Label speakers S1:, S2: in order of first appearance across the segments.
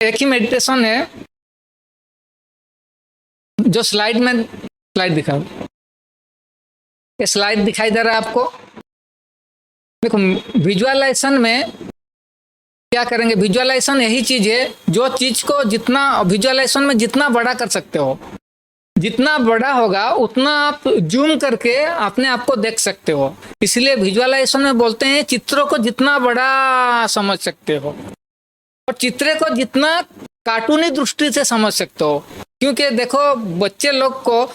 S1: एक ही मेडिटेशन है जो स्लाइड दिखाओ। ये स्लाइड दिखाई दे रहा है आपको? देखो, विजुअलाइजेशन में क्या करेंगे, विजुअलाइजेशन यही चीज है जो चीज को जितना विजुअलाइजेशन में जितना बड़ा कर सकते हो, जितना बड़ा होगा उतना आप जूम करके अपने आप को देख सकते हो। इसलिए विजुअलाइजेशन में बोलते हैं चित्रों को जितना बड़ा समझ सकते हो और चित्र को जितना कार्टूनी दृष्टि से समझ सकते हो। क्योंकि देखो, बच्चे लोग को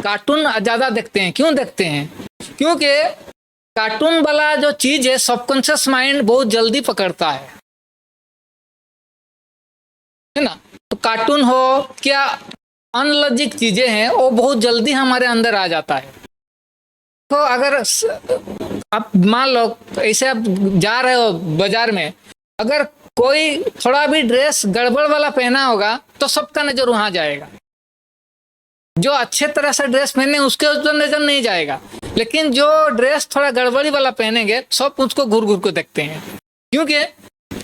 S1: कार्टून ज्यादा देखते हैं। क्यों देखते हैं? क्योंकि कार्टून वाला जो चीज है सबकॉन्शियस माइंड बहुत जल्दी पकड़ता है ना। तो कार्टून हो क्या अनलॉजिक चीजें हैं वो बहुत जल्दी हमारे अंदर आ जाता है। तो अगर आप मान लो ऐसे आप जा रहे हो बाजार में, अगर कोई थोड़ा भी ड्रेस गड़बड़ वाला पहना होगा तो सबका नजर वहां जाएगा। जो अच्छे तरह से ड्रेस पहने उसके ऊपर नजर नहीं जाएगा, लेकिन जो ड्रेस थोड़ा गड़बड़ी वाला पहनेंगे सब उसको घूर घूर को देखते हैं। क्योंकि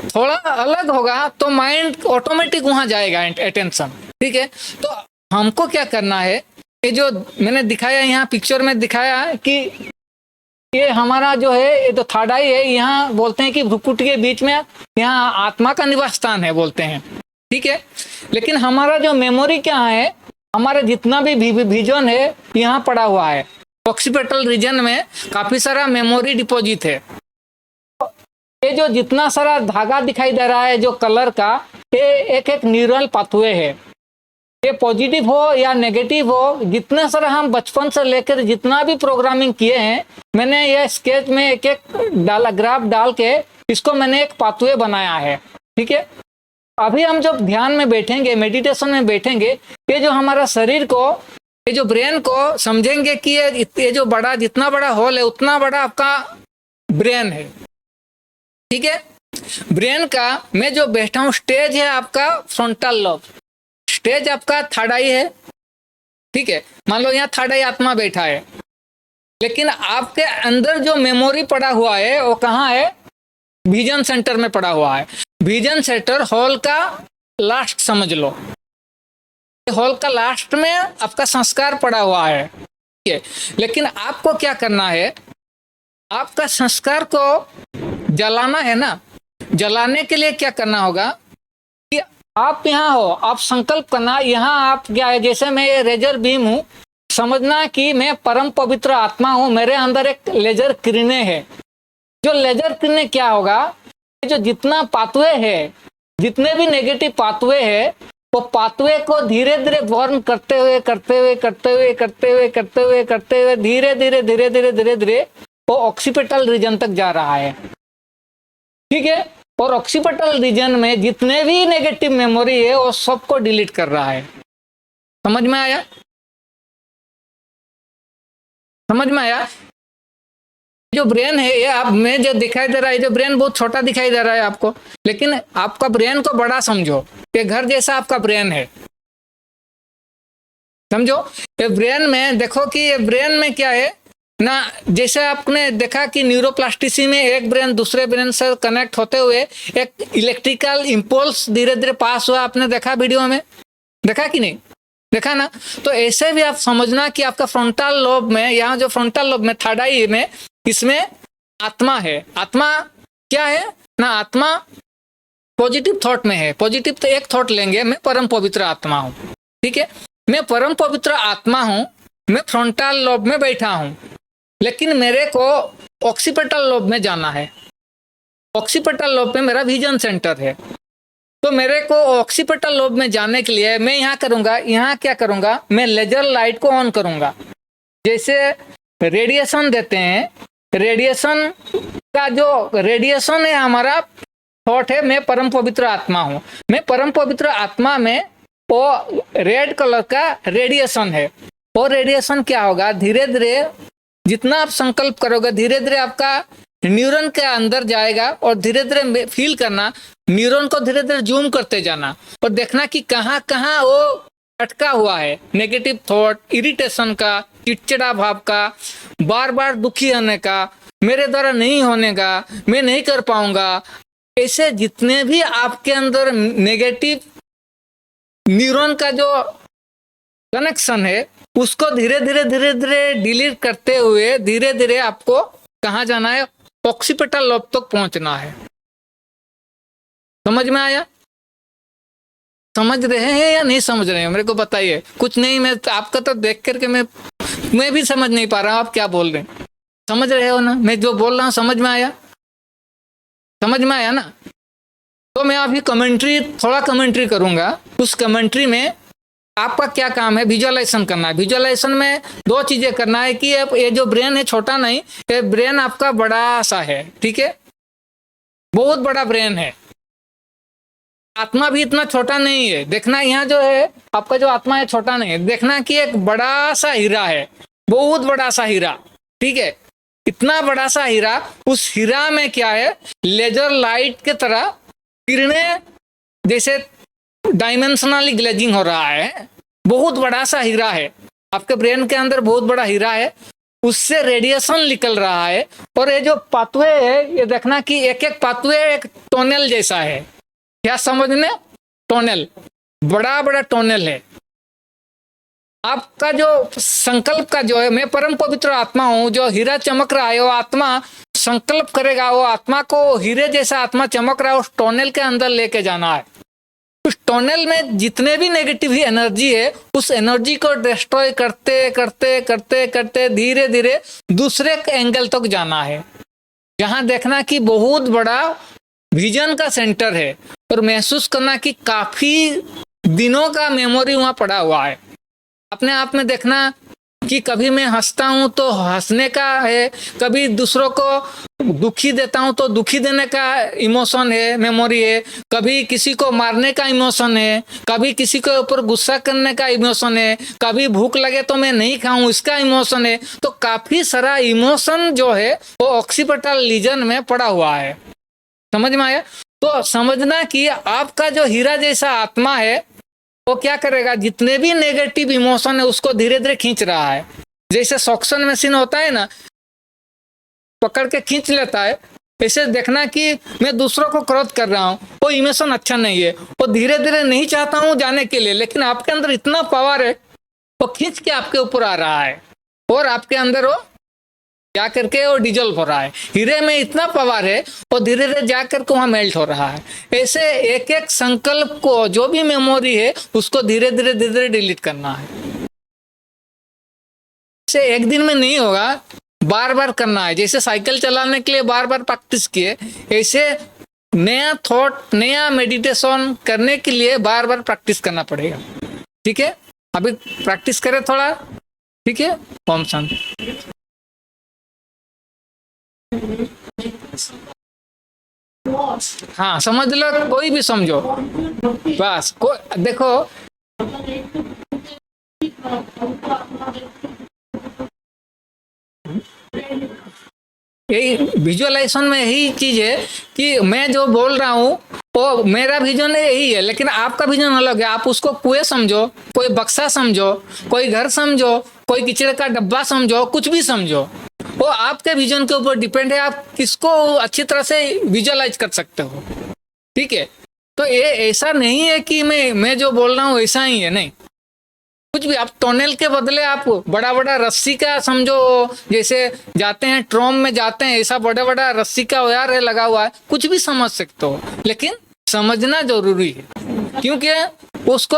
S1: थोड़ा अलग होगा तो माइंड ऑटोमेटिक वहां जाएगा, अटेंशन। ठीक है, तो हमको क्या करना है, ये जो मैंने दिखाया यहाँ पिक्चर में दिखाया कि ये हमारा जो है ये तो थर्ड आई है। यहाँ बोलते हैं कि भ्रुकुटी के बीच में यहाँ आत्मा का निवास स्थान है बोलते हैं। ठीक है, लेकिन हमारा जो मेमोरी क्या है, हमारे जितना भी विजन है यहाँ पड़ा हुआ है। ऑक्सीपिटल रीजन में काफी सारा मेमोरी डिपॉजिट है। ये जो जितना सारा धागा दिखाई दे रहा है जो कलर का, ये एक एक न्यूरल पाथवे है। ये पॉजिटिव हो या नेगेटिव हो, जितने सारा हम बचपन से लेकर जितना भी प्रोग्रामिंग किए हैं, मैंने ये स्केच में एक एक ग्राफ डाल के इसको मैंने एक पाथवे बनाया है। ठीक है, अभी हम जब ध्यान में बैठेंगे, मेडिटेशन में बैठेंगे, ये जो हमारा शरीर को, ये जो ब्रेन को समझेंगे कि ये जो बड़ा, जितना बड़ा होल है उतना बड़ा आपका ब्रेन है। ठीक है, ब्रेन का मैं जो बैठा हूं स्टेज है आपका फ्रंटल लोब, स्टेज आपका थर्ड आई है। ठीक है, मान लो यहाँ थर्ड आई आत्मा बैठा है, लेकिन आपके अंदर जो मेमोरी पड़ा हुआ है वो कहाँ है? विजन सेंटर में पड़ा हुआ है। विजन सेंटर हॉल का लास्ट समझ लो, हॉल का लास्ट में आपका संस्कार पड़ा हुआ है। ठीक है, लेकिन आपको क्या करना है, आपका संस्कार को जलाना है ना। जलाने के लिए क्या करना होगा कि आप यहाँ हो, आप संकल्प करना, यहाँ आप क्या है, जैसे मैं ये रेजर बीम हूँ, समझना कि मैं परम पवित्र आत्मा हूँ, मेरे अंदर एक लेजर किरणें है। जो लेजर किरणें क्या होगा, जो जितना पाथवे है, जितने भी नेगेटिव पाथवे है, वो पाथवे को धीरे धीरे बर्न करते हुए करते हुए करते हुए करते हुए करते हुए करते हुए धीरे धीरे धीरे धीरे धीरे धीरे वो ऑक्सीपिटल रीजन तक जा रहा है। ठीक है, और ऑक्सीपिटल रीजन में जितने भी नेगेटिव मेमोरी है वो सबको डिलीट कर रहा है। समझ में आया? समझ में आया? जो ब्रेन है ये आप में जो दिखाई दे रहा है, जो ब्रेन बहुत छोटा दिखाई दे रहा है आपको, लेकिन आपका ब्रेन को बड़ा समझो कि घर जैसा आपका ब्रेन है। समझो, ये ब्रेन में देखो कि ये ब्रेन में क्या है ना, जैसे आपने देखा कि न्यूरोप्लास्टिसी में एक ब्रेन दूसरे ब्रेन से कनेक्ट होते हुए एक इलेक्ट्रिकल इंपल्स धीरे धीरे पास हुआ। आपने देखा वीडियो में, देखा कि नहीं देखा ना? तो ऐसे भी आप समझना कि आपका फ्रंटल लोब में, यहाँ जो फ्रंटल लोब में थर्ड आई में, इसमें आत्मा है। आत्मा क्या है ना, आत्मा पॉजिटिव थॉट में है। पॉजिटिव तो एक थॉट लेंगे, मैं परम पवित्र आत्मा हूँ। ठीक है, मैं परम पवित्र आत्मा हूँ, मैं फ्रंटल लोब में बैठा हूँ, लेकिन मेरे को ऑक्सीपिटल लोब में जाना है। ऑक्सीपिटल लोब में मेरा विजन सेंटर है, तो मेरे को ऑक्सीपिटल लोब में जाने के लिए मैं यहाँ करूँगा, यहाँ क्या करूँगा, मैं लेजर लाइट को ऑन करूँगा। जैसे रेडिएशन देते हैं, रेडिएशन का जो रेडिएशन है हमारा थॉट है, मैं परम पवित्र आत्मा हूँ। मैं परम पवित्र आत्मा में वो रेड कलर का रेडिएशन है। वो रेडिएशन क्या होगा, धीरे धीरे जितना आप संकल्प करोगे धीरे धीरे आपका न्यूरॉन के अंदर जाएगा, और धीरे धीरे फील करना, न्यूरॉन को धीरे धीरे जूम करते जाना और देखना कि कहाँ कहाँ वो अटका हुआ है। नेगेटिव थॉट, इरिटेशन का, चिड़चिड़ा भाव का, बार बार दुखी होने का, मेरे द्वारा नहीं होने का, मैं नहीं कर पाऊंगा, ऐसे जितने भी आपके अंदर नेगेटिव न्यूरॉन का जो कनेक्शन है उसको धीरे धीरे डिलीट करते हुए धीरे धीरे आपको कहाँ जाना है, ऑक्सीपिटल लोब तक पहुंचना है। समझ में आया? समझ रहे हैं या नहीं समझ रहे हैं मेरे को बताइए। कुछ नहीं, मैं आपका तो देख करके मैं भी समझ नहीं पा रहा हूं आप क्या बोल रहे हैं। समझ रहे हो ना मैं जो बोल रहा हूं? समझ में आया? समझ में आया ना? तो मैं अभी थोड़ा कमेंट्री करूंगा। उस कमेंट्री में आपका क्या काम है, विजुअलाइजेशन करना है। विजुअलाइजेशन में दो चीजें करना है कि ये जो ब्रेन है छोटा नहीं, ये ब्रेन आपका बड़ा सा है, ठीक है, बहुत बड़ा ब्रेन है। आत्मा भी इतना छोटा नहीं है। देखना यहाँ जो है आपका जो आत्मा है छोटा नहीं है, देखना कि एक बड़ा सा हीरा है, बहुत बड़ा सा हीरा, ठीक है। इतना बड़ा सा हीरा, उस हीरा में क्या है, लेजर लाइट के तरह किरणें जैसे डायमेंशनली ग्लेजिंग हो रहा है। बहुत बड़ा सा हीरा है, आपके ब्रेन के अंदर बहुत बड़ा हीरा है, उससे रेडिएशन निकल रहा है। और ये जो पाथवे है, ये देखना कि एक एक पाथवे एक टनल जैसा है। क्या समझने? टनल, बड़ा बड़ा टनल है। आपका जो संकल्प का जो है, मैं परम पवित्र आत्मा हूं, जो हीरा चमक रहा है वो आत्मा संकल्प करेगा, वो आत्मा को हीरे जैसा आत्मा चमक रहा है उस टनल के अंदर लेके जाना है। उस टनल में जितने भी नेगेटिव एनर्जी है, उस एनर्जी को डिस्ट्रॉय करते करते करते करते धीरे धीरे दूसरे एंगल तक जाना है, जहां देखना कि बहुत बड़ा विजन का सेंटर है, और महसूस करना कि काफी दिनों का मेमोरी वहां पड़ा हुआ है। अपने आप में देखना कि कभी मैं हंसता हूं तो हंसने का है, कभी दूसरों को दुखी देता हूं तो दुखी देने का इमोशन है, मेमोरी है, कभी किसी को मारने का इमोशन है, कभी किसी के ऊपर गुस्सा करने का इमोशन है, कभी भूख लगे तो मैं नहीं खाऊं इसका इमोशन है। तो काफी सारा इमोशन जो है वो ऑक्सीपिटल रीजन में पड़ा हुआ है। समझ में आया? तो समझना कि आपका जो हीरा जैसा आत्मा है वो क्या करेगा, जितने भी नेगेटिव इमोशन है उसको धीरे धीरे खींच रहा है। जैसे सक्शन मशीन होता है ना, पकड़ के खींच लेता है, ऐसे देखना कि मैं दूसरों को क्रोध कर रहा हूँ, वो इमोशन अच्छा नहीं है, वो धीरे धीरे नहीं चाहता हूँ जाने के लिए, लेकिन आपके अंदर इतना पावर है वो खींच के आपके ऊपर आ रहा है, और आपके अंदर वो क्या करके वो डिजोल्व हो रहा है। हीरे में इतना पावर है वो धीरे धीरे जाकर के वहां मेल्ट हो रहा है। ऐसे एक एक संकल्प को, जो भी मेमोरी है उसको धीरे धीरे धीरे धीरे डिलीट करना है। ऐसे एक दिन में नहीं होगा, बार बार करना है। जैसे साइकिल चलाने के लिए बार बार प्रैक्टिस किए, ऐसे नया थॉट, नया मेडिटेशन करने के लिए बार बार प्रैक्टिस करना पड़ेगा। ठीक है, अभी प्रैक्टिस करें थोड़ा, ठीक है। ओम शांति। हाँ, समझ लो, कोई भी समझो, बस देखो यही विजुअलाइजेशन में यही चीज है कि मैं जो बोल रहा हूँ वो मेरा विजन यही है, लेकिन आपका विजन अलग है। आप उसको कुएं समझो, कोई बक्सा समझो, कोई घर समझो, कोई किचड़े का डब्बा समझो, कुछ भी समझो, वो आपके विजन के ऊपर डिपेंड है। आप किसको अच्छी तरह से विजुअलाइज कर सकते हो, ठीक है। तो ये ऐसा नहीं है कि मैं जो बोल रहा हूँ ऐसा ही है, नहीं। कुछ भी आप टनल के बदले आप बड़ा बड़ा रस्सी का समझो, जैसे जाते हैं ट्रोम में जाते हैं, ऐसा बड़ा बड़ा रस्सी का वायर है लगा हुआ है, कुछ भी समझ सकते हो, लेकिन समझना जरूरी है, क्योंकि उसको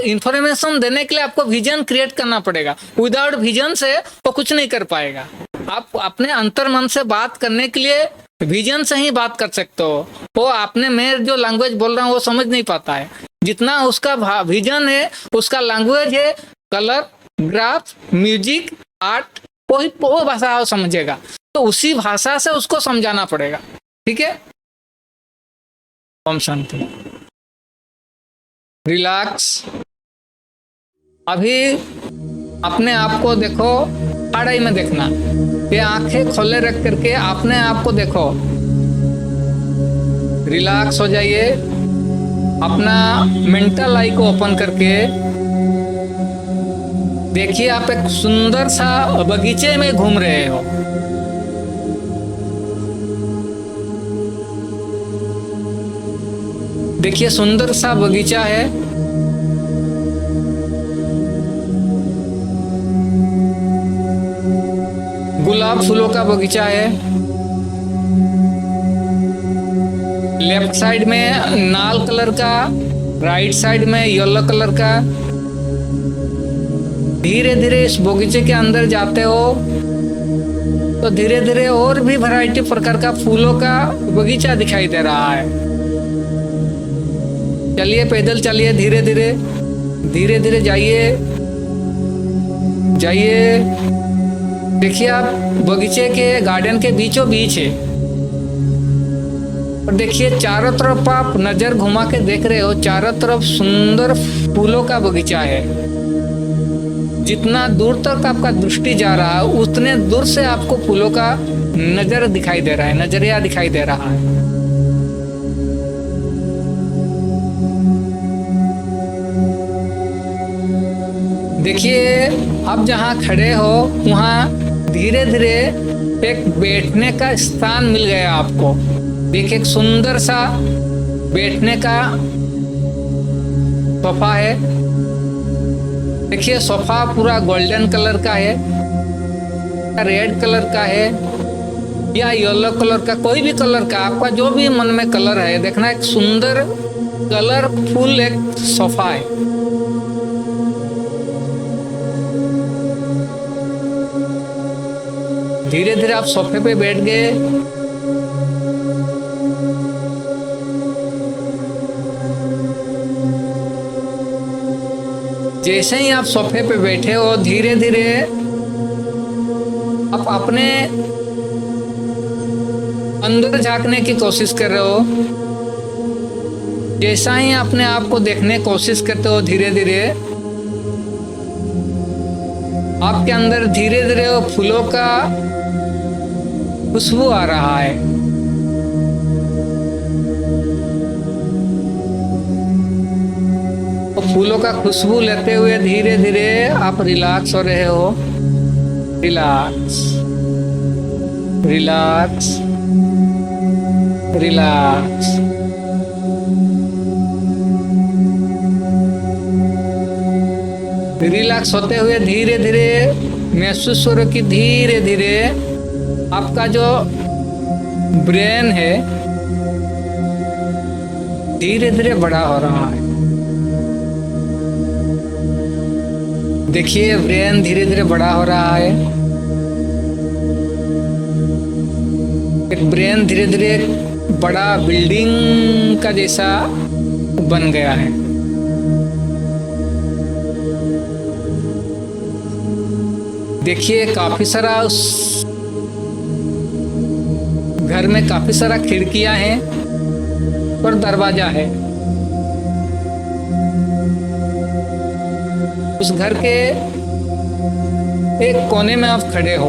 S1: इंफॉर्मेशन देने के लिए आपको विजन क्रिएट करना पड़ेगा। विदाउट विजन से वो कुछ नहीं कर पाएगा। आप अपने अंतर मन से बात करने के लिए विजन से ही बात कर सकते हो। वो आपने मैं जो लैंग्वेज बोल रहा हूँ वो समझ नहीं पाता है, जितना उसका विजन है, उसका लैंग्वेज है, कलर, ग्राफ, म्यूजिक, आर्ट, वो भाषा वो समझेगा, तो उसी भाषा से उसको समझाना पड़ेगा, ठीक है। ओम शांति। रिलैक्स। अभी अपने आप को देखो, खड़ाई में देखना, ये आंखें खोले रख करके अपने आप को देखो, रिलैक्स हो जाइए। अपना मेंटल आई को ओपन करके देखिए आप एक सुंदर सा बगीचे में घूम रहे हो। देखिए सुंदर सा बगीचा है। गुलाब फूलों का बगीचा है। लेफ्ट साइड में लाल कलर का, राइट साइड में येलो कलर का। धीरे धीरे इस बगीचे के अंदर जाते हो तो धीरे धीरे और भी वैरायटी प्रकार का फूलों का बगीचा दिखाई दे रहा है। चलिए पैदल चलिए, धीरे धीरे धीरे धीरे जाइए जाइए। देखिए आप बगीचे के गार्डन के बीचों बीच है और देखिए चारों तरफ आप नजर घुमा के देख रहे हो, चारों तरफ सुंदर फूलों का बगीचा है। जितना दूर तक आपका दृष्टि जा रहा है उतने दूर से आपको फूलों का नजर दिखाई दे रहा है, नजरिया दिखाई दे रहा है। देखिए आप जहाँ खड़े हो वहाँ धीरे धीरे एक बैठने का स्थान मिल गया आपको। देखिए एक सुंदर सा बैठने का सोफा है। देखिए सोफा पूरा गोल्डन कलर का है, रेड कलर का है या येलो कलर का, कोई भी कलर का, आपका जो भी मन में कलर है। देखना एक सुंदर कलरफुल एक सोफा है। धीरे धीरे आप सोफे पे बैठ गए। जैसे ही आप सोफे पे बैठे हो धीरे धीरे आप अपने अंदर झांकने की कोशिश कर रहे हो। जैसा ही अपने आप को देखने की कोशिश करते हो धीरे धीरे आपके अंदर धीरे धीरे वो फूलों का खुशबू आ रहा है। फूलों का खुशबू लेते हुए धीरे धीरे आप रिलैक्स हो रहे हो। Relax relax relax. रिलैक्स होते हुए धीरे धीरे महसूस हो रहा कि धीरे धीरे आपका जो ब्रेन है धीरे धीरे बड़ा हो रहा है। देखिए ब्रेन धीरे धीरे बड़ा हो रहा है। एक ब्रेन धीरे धीरे बड़ा बिल्डिंग का जैसा बन गया है। देखिए काफी सारा उस घर में काफी सारा खिड़कियां हैं और दरवाजा है। उस घर के एक कोने में आप खड़े हो।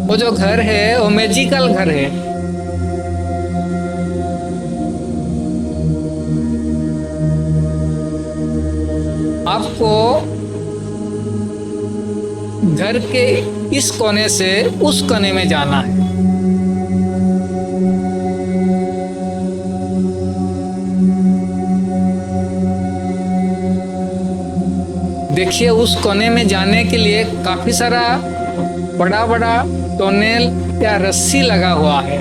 S1: वो जो घर है वो मैजिकल घर है। आपको घर के इस कोने से उस कोने में जाना है। देखिए उस कोने में जाने के लिए काफी सारा बड़ा बड़ा टनल या रस्सी लगा हुआ है।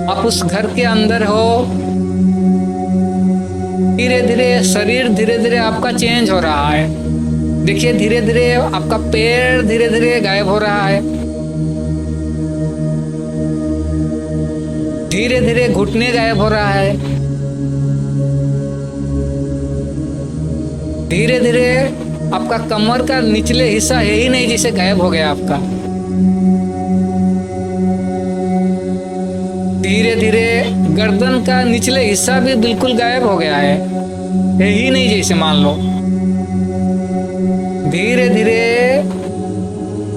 S1: आप उस घर के अंदर हो। धीरे धीरे शरीर धीरे धीरे आपका चेंज हो रहा है। देखिए धीरे धीरे आपका पैर धीरे धीरे गायब हो रहा है। धीरे धीरे घुटने गायब हो रहा है। धीरे धीरे आपका कमर का निचले हिस्सा है ही नहीं जैसे गायब हो गया आपका। धीरे धीरे गर्दन का निचले हिस्सा भी बिल्कुल गायब हो गया है ही नहीं जैसे मान लो। धीरे धीरे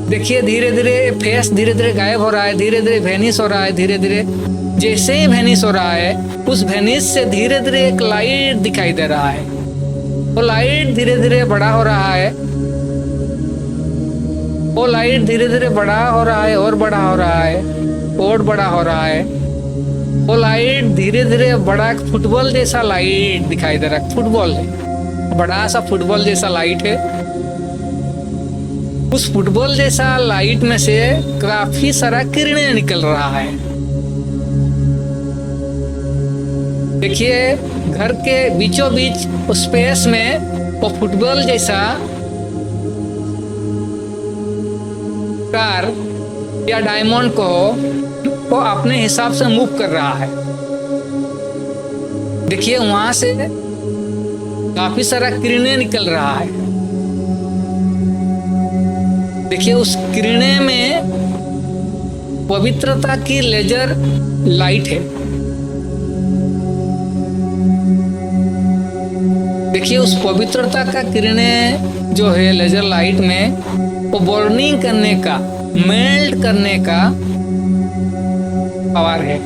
S1: देखिए धीरे धीरे फेस धीरे धीरे गायब हो रहा है, धीरे धीरे वेनिश हो रहा है। धीरे धीरे जैसे ही वेनिश हो रहा है, उस वेनिश से धीरे धीरे एक लाइट दिखाई दे रहा है। वो लाइट धीरे धीरे बड़ा हो रहा है, वो लाइट धीरे धीरे बड़ा हो रहा है और बड़ा हो रहा है और बड़ा हो रहा है। वो लाइट धीरे धीरे बड़ा, फुटबॉल जैसा लाइट दिखाई दे रहा है। फुटबॉल है, बड़ा सा फुटबॉल जैसा लाइट है। उस फुटबॉल जैसा लाइट में से काफी सारा किरणें निकल रहा है। देखिए, घर के बीचों बीच उस स्पेस में वो फुटबॉल जैसा कार या डायमंड को वो अपने हिसाब से मूव कर रहा है। देखिए, वहां से काफी सारा किरणें निकल रहा है। देखिए, उस किरणें में पवित्रता की लेजर लाइट है। देखिए, उस पवित्रता का किरणें जो है लेजर लाइट में, वो बर्निंग करने का, मेल्ट करने का पावर है।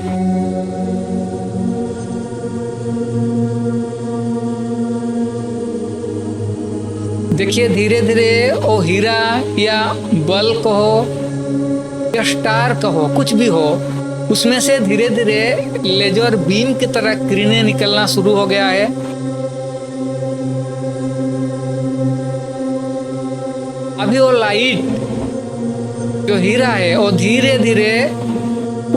S1: देखिए, धीरे धीरे वो हीरा या बल कहो या स्टार कहो, कुछ भी हो, उसमें से धीरे धीरे लेजर बीम की तरह किरणें निकलना शुरू हो गया है। अभी वो लाइट जो हीरा है वो धीरे धीरे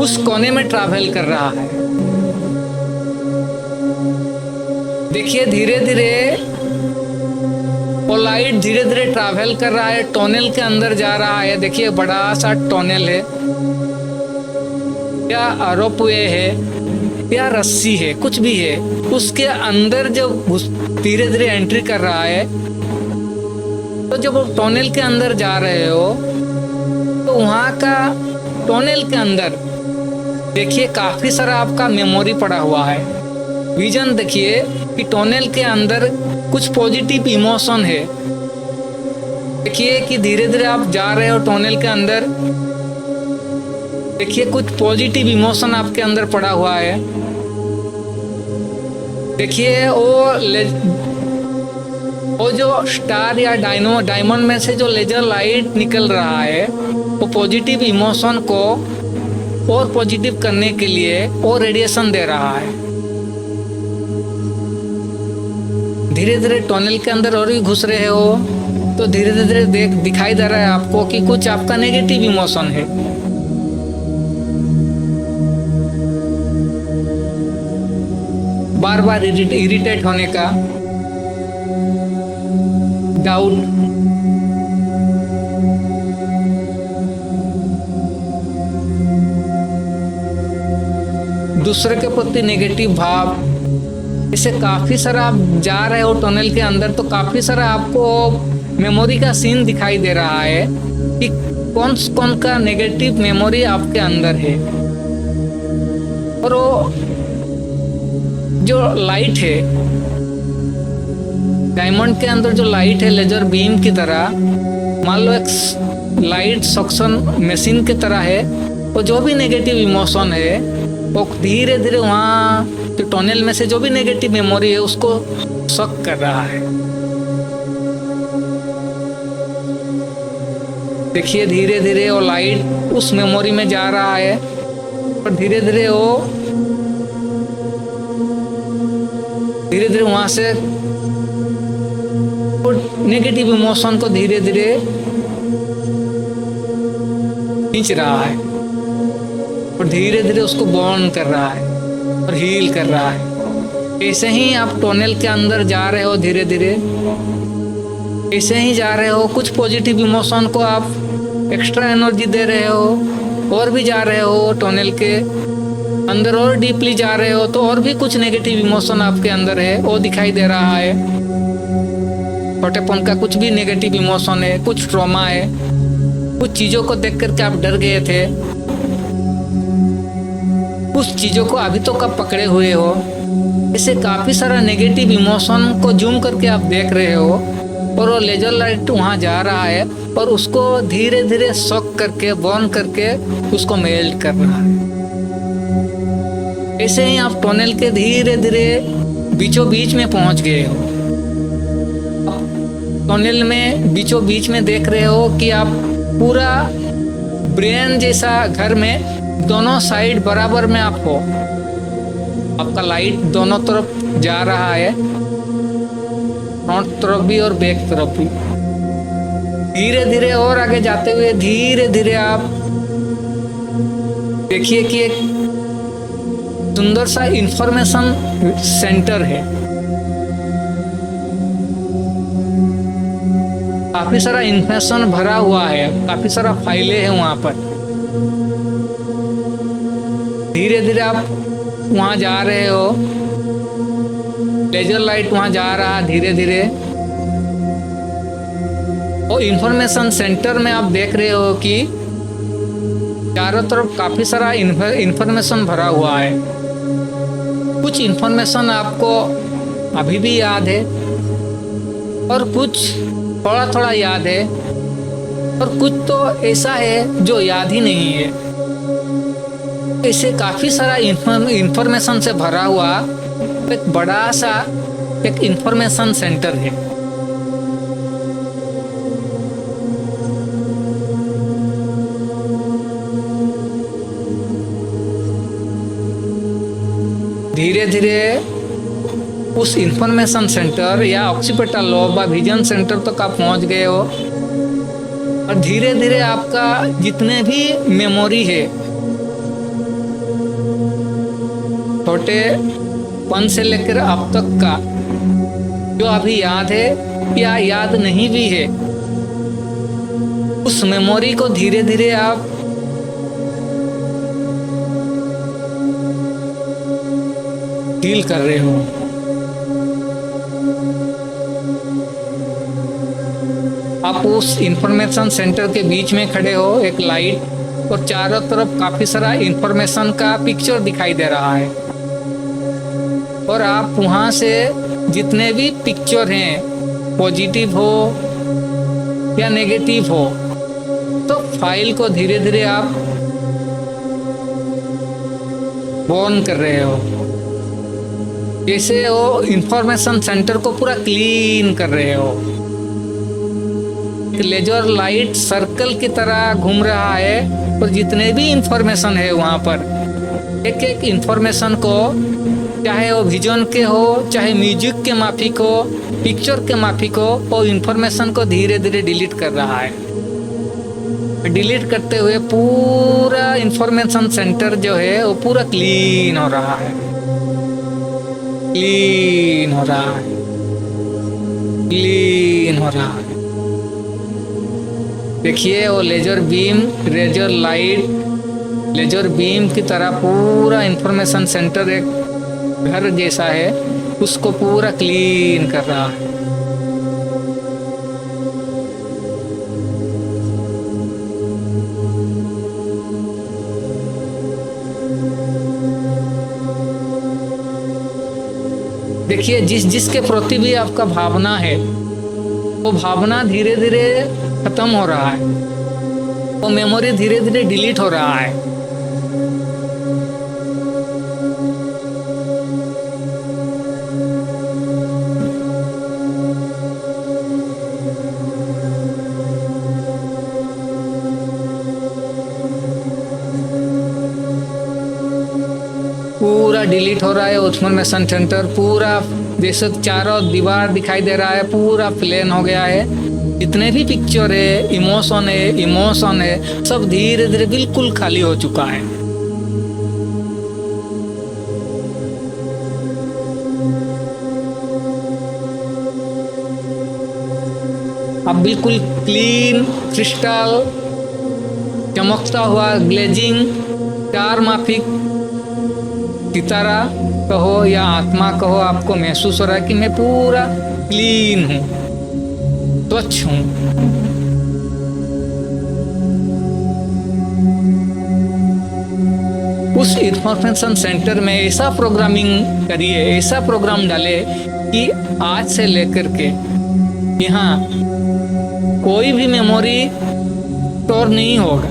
S1: उस कोने में ट्रैवल कर रहा है। देखिए, धीरे धीरे वो लाइट धीरे धीरे ट्रैवल कर रहा है, टनल के अंदर जा रहा है। देखिए, बड़ा सा टनल है या रोपवे है या रस्सी है, कुछ भी है, उसके अंदर जब धीरे धीरे एंट्री कर रहा है, तो जब टनल के अंदर जा रहे हो तो वहाँ का टनल के अंदर देखिए काफी सारा आपका मेमोरी पड़ा हुआ है। विजन देखिए कि टनल के अंदर कुछ पॉजिटिव इमोशन है। देखिए कि धीरे धीरे आप जा रहे हो टनल के अंदर, देखिए कुछ पॉजिटिव इमोशन आपके अंदर पड़ा हुआ है। देखिए वो जो स्टार या डायमंड में से जो लेजर लाइट निकल रहा है, वो पॉजिटिव इमोशन को और पॉजिटिव करने के लिए वो रेडिएशन दे रहा है। धीरे धीरे टनल के अंदर और भी घुस रहे हो तो धीरे धीरे दिखाई दे रहा है आपको कि कुछ आपका नेगेटिव इमोशन है। बार बार इरिटेट होने का, डाउट, दूसरे के प्रति नेगेटिव भाव, इसे काफी सारा आप जा रहे हो टनल के अंदर तो काफी सारा आपको मेमोरी का सीन दिखाई दे रहा है कि कौन कौन का नेगेटिव मेमोरी आपके अंदर है। और वो जो लाइट है डायमंड के अंदर, जो लाइट है लेजर बीम की तरह, मान लो एक लाइट सक्शन मशीन की तरह है, वो जो भी नेगेटिव इमोशन है वो धीरे धीरे वहाँ जो टनल में से जो भी नेगेटिव मेमोरी है उसको सक कर रहा है। देखिए धीरे धीरे वो लाइट उस मेमोरी में जा रहा है और धीरे धीरे वहां से नेगेटिव इमोशन को धीरे धीरे खींच रहा है और धीरे धीरे उसको बर्न कर रहा है और हील कर रहा है। ऐसे ही आप टनल के अंदर जा रहे हो, धीरे धीरे ऐसे ही जा रहे हो, कुछ पॉजिटिव इमोशन को आप एक्स्ट्रा एनर्जी दे रहे हो और भी जा रहे हो टनल के अंदर और डीपली जा रहे हो तो और भी कुछ नेगेटिव इमोशन आपके अंदर है वो दिखाई दे रहा है। छोटेपन का कुछ भी नेगेटिव इमोशन है, कुछ ट्रॉमा है, कुछ चीजों को देख करके आप डर गए थे, उस चीजों को अभी तो कब पकड़े हुए हो। इसे काफी सारा नेगेटिव इमोशन को जूम करके आप देख रहे हो और वो लेजर लाइट वहां जा रहा है और उसको धीरे धीरे शॉक करके बर्न करके उसको मेल्ट कर रहा है। ऐसे ही आप टनल के धीरे धीरे बीचों बीच में पहुंच गए हो। टनल में बीचों बीच में देख रहे हो कि आप पूरा ब्रेन जैसा घर में दोनों साइड बराबर में आप हो। आपका लाइट दोनों तरफ जा रहा है, फ्रंट तरफ भी और बैक तरफ भी। धीरे धीरे और आगे जाते हुए धीरे धीरे आप देखिए कि एक सुंदर सा इंफॉर्मेशन सेंटर है। काफी सारा इंफॉर्मेशन भरा हुआ है, काफी सारा फाइलें हैं वहां पर। धीरे धीरे आप वहां जा रहे हो, लेजर लाइट वहां जा रहा धीरे धीरे। और इंफॉर्मेशन सेंटर में आप देख रहे हो कि चारों तरफ काफी सारा इंफॉर्मेशन भरा हुआ है। कुछ इंफॉर्मेशन आपको अभी भी याद है और कुछ थोड़ा थोड़ा याद है और कुछ तो ऐसा है जो याद ही नहीं है। ऐसे काफी सारा इंफॉर्मेशन से भरा हुआ एक बड़ा सा एक इंफॉर्मेशन सेंटर है। धीरे धीरे उस इंफॉर्मेशन सेंटर या ऑक्सीपिटल लोब या विजन सेंटर तक आप पहुंच गए हो। और धीरे धीरे आपका जितने भी मेमोरी है, छोटे पन से लेकर अब तक का, जो अभी याद है या याद नहीं भी है, उस मेमोरी को धीरे धीरे आप फील कर रहे हो। आप उस इंफॉर्मेशन सेंटर के बीच में खड़े हो, एक लाइट और चारों तरफ काफी सारा इंफॉर्मेशन का पिक्चर दिखाई दे रहा है। और आप वहां से जितने भी पिक्चर हैं, पॉजिटिव हो या नेगेटिव हो, तो फाइल को धीरे धीरे आप बर्न कर रहे हो। जैसे वो इंफॉर्मेशन सेंटर को पूरा क्लीन कर रहे हो। लेजर लाइट सर्कल की तरह घूम रहा है और जितने भी इंफॉर्मेशन है वहां पर, एक एक इंफॉर्मेशन को, चाहे वो विजन के हो, चाहे म्यूजिक के माफिक हो, पिक्चर के माफिक हो, वो इंफॉर्मेशन को धीरे धीरे डिलीट कर रहा है। डिलीट करते हुए पूरा इंफॉर्मेशन सेंटर जो है वो पूरा क्लीन हो रहा है, क्लीन हो रहा है, क्लीन हो रहा है। देखिए वो laser beam, laser light, laser beam की तरह पूरा इंफॉर्मेशन सेंटर एक घर जैसा है, उसको पूरा क्लीन कर रहा है। देखिए जिसके प्रति भी आपका भावना है, वो भावना धीरे धीरे खत्म हो रहा है, वो मेमोरी धीरे धीरे डिलीट हो रहा है। पूरा डिलीट हो रहा है इंफॉर्मेशन सेंटर, पूरा जैसे चारों दीवार दिखाई दे रहा है, पूरा प्लेन हो गया है। जितने भी पिक्चर है, इमोशन है, सब धीरे धीरे बिल्कुल खाली हो चुका है। अब बिल्कुल क्लीन क्रिस्टल चमकता हुआ ग्लेजिंग चार माफिक सितारा कहो या आत्मा कहो, आपको महसूस हो रहा है कि मैं पूरा क्लीन हूं, स्वच्छ हूं। उस इंफॉर्मेशन सेंटर में ऐसा प्रोग्रामिंग करिए, ऐसा प्रोग्राम डाले कि आज से लेकर के यहाँ कोई भी मेमोरी स्टोर नहीं होगा,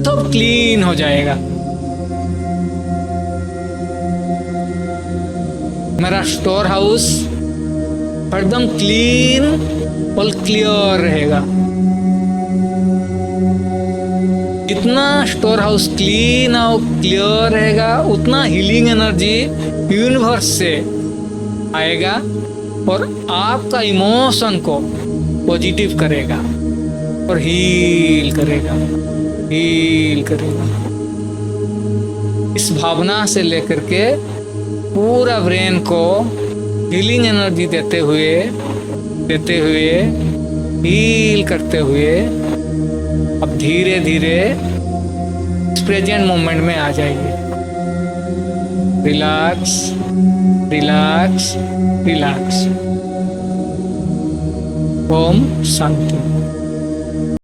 S1: सब क्लीन हो जाएगा। मेरा स्टोर हाउस एकदम क्लीन और क्लियर रहेगा। जितना स्टोर हाउस क्लीन और क्लियर रहेगा उतना हीलिंग एनर्जी यूनिवर्स से आएगा और आपका इमोशन को पॉजिटिव करेगा और हील करेगा। इस भावना से लेकर के पूरा ब्रेन को हीलिंग एनर्जी देते हुए हील करते हुए अब धीरे धीरे प्रेजेंट मोमेंट में आ जाइए। Relax relax relax. ओम शांति।